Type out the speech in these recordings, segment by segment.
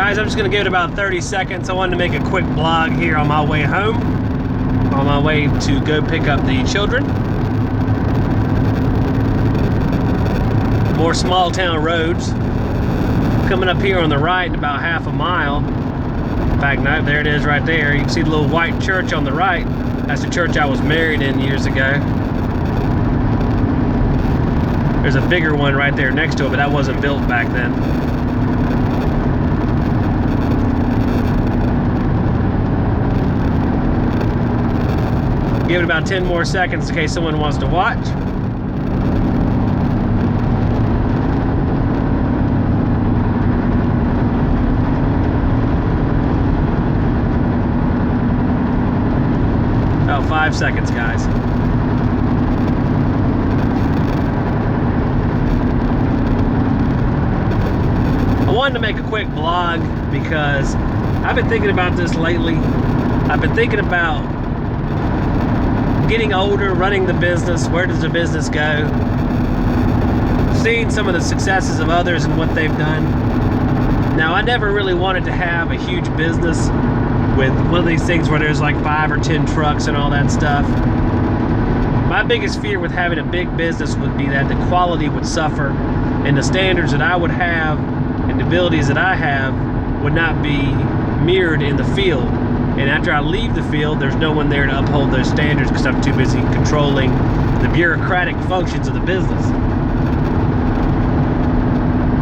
Guys, I'm just going to give it about 30 seconds. I wanted to make a quick vlog here on my way home, on my way to go pick up the children. More small town roads. Coming up here on the right in about half a mile. In fact, no, there it is right there. You can see the little white church on the right. That's the church I was married in years ago. There's a bigger one right there next to it, but that wasn't built back then. Give it about 10 more seconds in case someone wants to watch. About 5 seconds, guys. I wanted to make a quick vlog because I've been thinking about this lately. I've been thinking about getting older, running the business. Where does the business go? Seeing some of the successes of others and what they've done. Now, I never really wanted to have a huge business with one of these things where there's like 5 or 10 trucks and all that stuff. My biggest fear with having a big business would be that the quality would suffer and the standards that I would have and the abilities that I have would not be mirrored in the field. And after I leave the field, there's no one there to uphold those standards because I'm too busy controlling the bureaucratic functions of the business.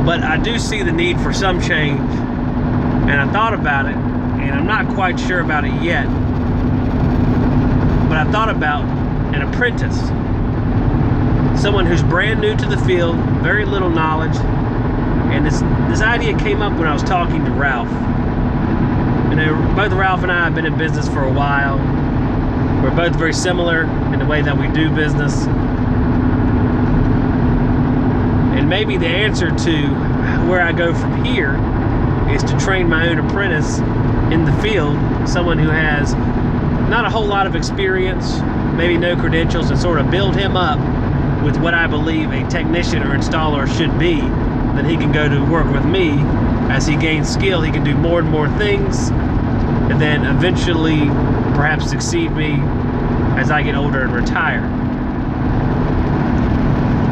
But I do see the need for some change, and I thought about it, and I'm not quite sure about it yet. But I thought about an apprentice, someone who's brand new to the field, very little knowledge, and this idea came up when I was talking to Ralph. You know, both Ralph and I have been in business for a while. We're both very similar in the way that we do business. And maybe the answer to where I go from here is to train my own apprentice in the field, someone who has not a whole lot of experience, maybe no credentials, and sort of build him up with what I believe a technician or installer should be. Then he can go to work with me. As he gains skill, he can do more and more things, and then eventually perhaps succeed me as I get older and retire.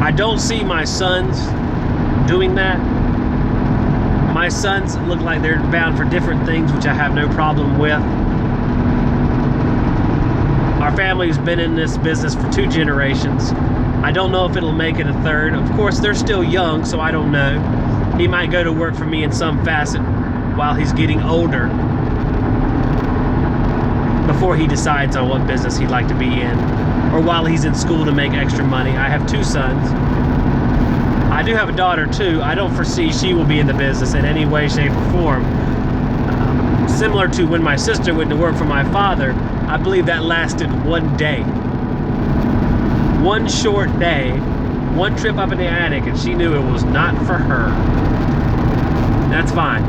I don't see my sons doing that. My sons look like they're bound for different things, which I have no problem with. Our family's been in this business for 2 generations. I don't know if it'll make it a 3rd. Of course, they're still young, so I don't know. He might go to work for me in some facet while he's getting older, before he decides on what business he'd like to be in, or while he's in school to make extra money. I have 2 sons. I do have a daughter too. I don't foresee she will be in the business in any way, shape, or form. Similar to when my sister went to work for my father, I believe that lasted 1 day. 1 short day, 1 trip up in the attic, and she knew it was not for her. That's fine.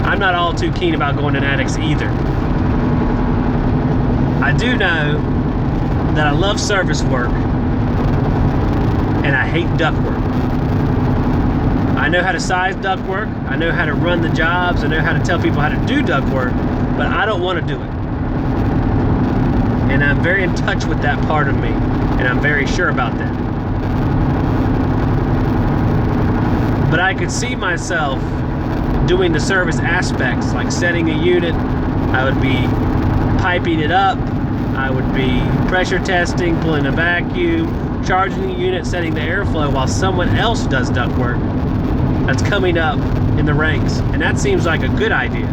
I'm not all too keen about going in attics either. I do know that I love service work, and I hate duct work. I know how to size duct work, I know how to run the jobs, I know how to tell people how to do duct work, but I don't want to do it. And I'm very in touch with that part of me, and I'm very sure about that. But I could see myself doing the service aspects, like setting a unit. I would be piping it up, I would be pressure testing, pulling a vacuum, charging the unit, setting the airflow while someone else does duct work that's coming up in the ranks. And that seems like a good idea,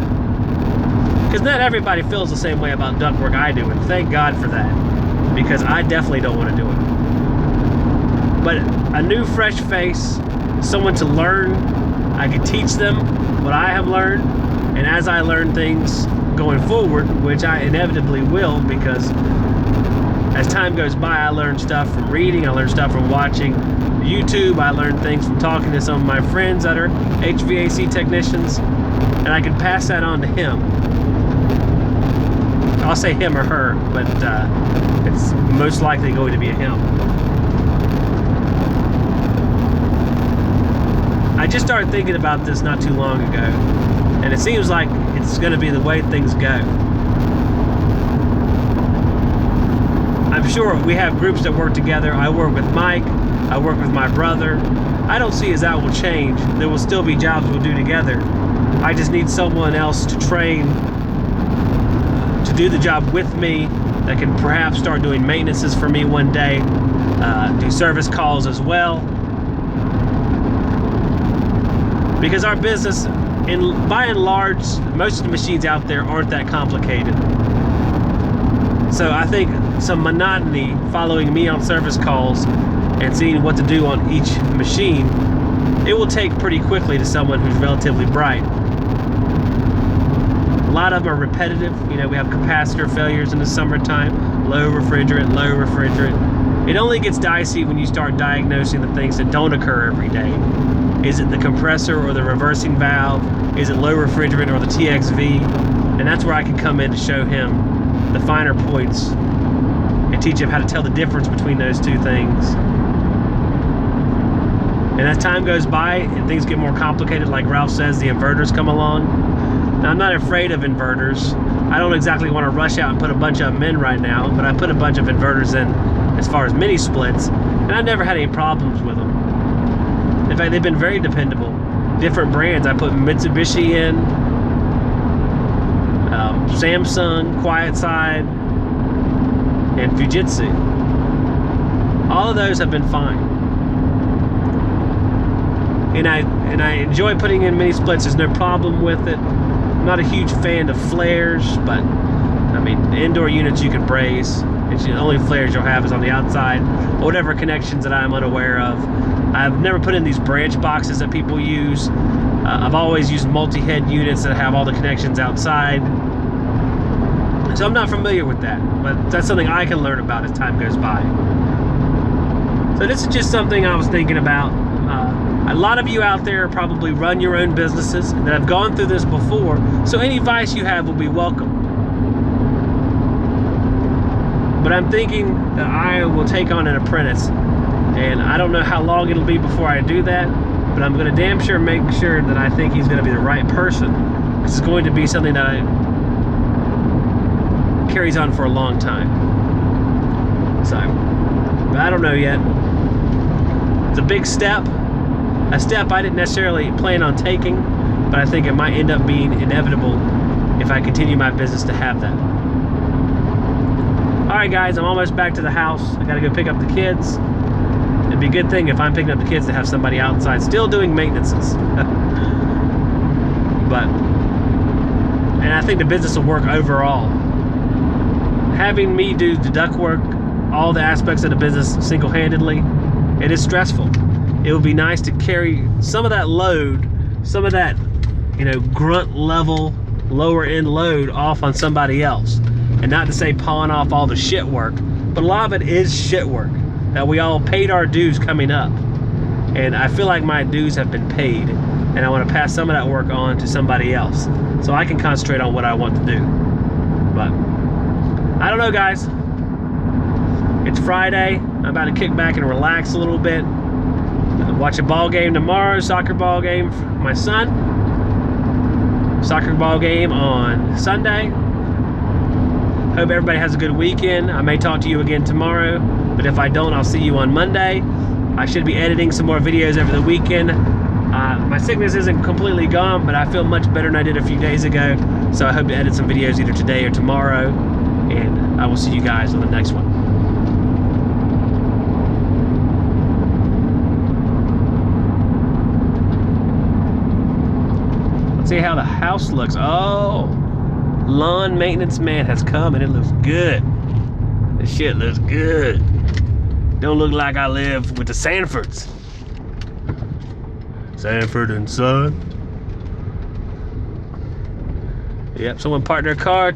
because not everybody feels the same way about duct work I do, and thank God for that, because I definitely don't want to do it. But a new fresh face, someone to learn, I could teach them what I have learned, and as I learn things going forward, which I inevitably will, because as time goes by, I learn stuff from reading, I learn stuff from watching YouTube, I learn things from talking to some of my friends that are HVAC technicians, and I can pass that on to him. I'll say him or her, but it's most likely going to be a him. I just started thinking about this not too long ago, and And it seems like it's going to be the way things go. I'm sure we have groups that work together. I work with Mike. I work with my brother. I don't see as that will change. There will still be jobs we'll do together. I just need someone else to train to do the job with me that can perhaps start doing maintenances for me one day, do service calls as well. Because our business, by and large, most of the machines out there aren't that complicated. So I think some monotony following me on service calls and seeing what to do on each machine, it will take pretty quickly to someone who's relatively bright. A lot of them are repetitive. You know, we have capacitor failures in the summertime, low refrigerant. It only gets dicey when you start diagnosing the things that don't occur every day. Is it the compressor or the reversing valve? Is it low refrigerant or the TXV? And that's where I can come in to show him the finer points and teach him how to tell the difference between those two things. And as time goes by and things get more complicated, like Ralph says, the inverters come along. Now, I'm not afraid of inverters. I don't exactly want to rush out and put a bunch of them in right now, but I put a bunch of inverters in as far as mini splits, and I've never had any problems with them. In fact, they've been very dependable. Different brands. I put Mitsubishi in, Samsung, Quiet Side, and Fujitsu. All of those have been fine. And I enjoy putting in mini splits. There's no problem with it. I'm not a huge fan of flares, but I mean, indoor units you can braze. It's the only flares you'll have is on the outside, or whatever connections that I'm unaware of. I've never put in these branch boxes that people use. I've always used multi-head units that have all the connections outside. So I'm not familiar with that, but that's something I can learn about as time goes by. So this is just something I was thinking about. A lot of you out there probably run your own businesses and have gone through this before, so any advice you have will be welcome. But I'm thinking that I will take on an apprentice, and I don't know how long it'll be before I do that, but I'm going to damn sure make sure that I think he's going to be the right person. This is going to be something that carries on for a long time. So, but I don't know yet. It's a big step. A step I didn't necessarily plan on taking, but I think it might end up being inevitable if I continue my business to have that. Alright guys, I'm almost back to the house. I gotta go pick up the kids. It'd be a good thing if I'm picking up the kids to have somebody outside still doing maintenances. And I think the business will work overall. Having me do the ductwork, all the aspects of the business single-handedly, it is stressful. It would be nice to carry some of that load, some of that, you know, grunt level, lower end load off on somebody else. And not to say pawn off all the shit work, but a lot of it is shit work that we all paid our dues coming up. And I feel like my dues have been paid, and I want to pass some of that work on to somebody else so I can concentrate on what I want to do. But I don't know, guys. It's Friday. I'm about to kick back and relax a little bit. Watch a ball game tomorrow, soccer ball game for my son. Soccer ball game on Sunday. Hope everybody has a good weekend. I may talk to you again tomorrow, but if I don't, I'll see you on Monday. I should be editing some more videos over the weekend. My sickness isn't completely gone, but I feel much better than I did a few days ago. So I hope to edit some videos either today or tomorrow, and I will see you guys on the next one. See how the house looks. Oh, lawn maintenance man has come and it looks good. This shit looks good. Don't look like I live with the Sanfords. Sanford and Son. Yep, someone parked their car